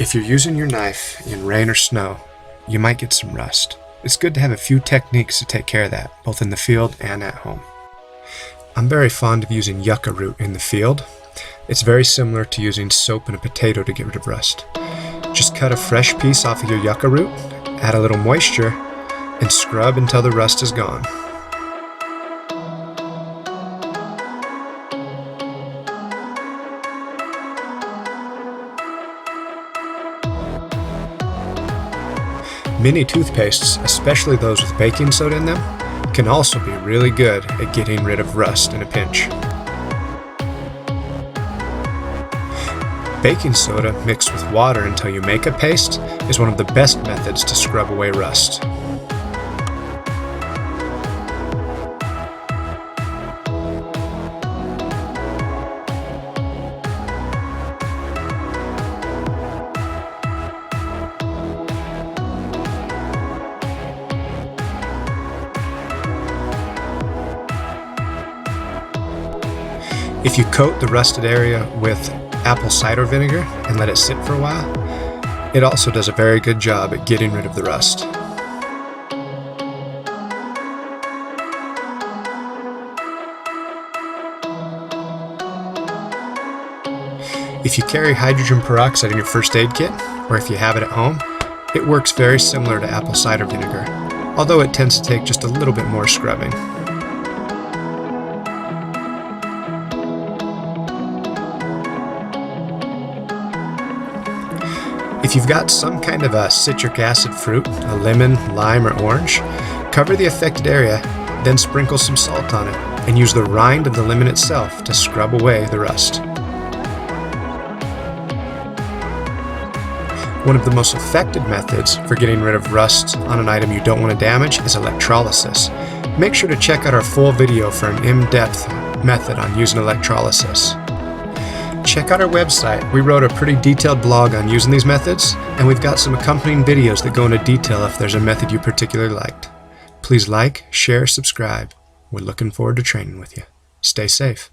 If you're using your knife in rain or snow, you might get some rust. It's good to have a few techniques to take care of that, both in the field and at home. I'm very fond of using yucca root in the field. It's very similar to using soap in a potato to get rid of rust. Just cut a fresh piece off of your yucca root, add a little moisture, and scrub until the rust is gone. Mini toothpastes, especially those with baking soda in them, can also be really good at getting rid of rust in a pinch. Baking soda mixed with water until you make a paste is one of the best methods to scrub away rust. If you coat the rusted area with apple cider vinegar and let it sit for a while, it also does a very good job at getting rid of the rust. If you carry hydrogen peroxide in your first aid kit, or if you have it at home, it works very similar to apple cider vinegar, although it tends to take just a little bit more scrubbing. If you've got some kind of a citric acid fruit, a lemon, lime, or orange, cover the affected area, then sprinkle some salt on it, and use the rind of the lemon itself to scrub away the rust. One of the most effective methods for getting rid of rust on an item you don't want to damage is electrolysis. Make sure to check out our full video for an in-depth method on using electrolysis. Check out our website. We wrote a pretty detailed blog on using these methods, and we've got some accompanying videos that go into detail if there's a method you particularly liked. Please like, share, subscribe. We're looking forward to training with you. Stay safe.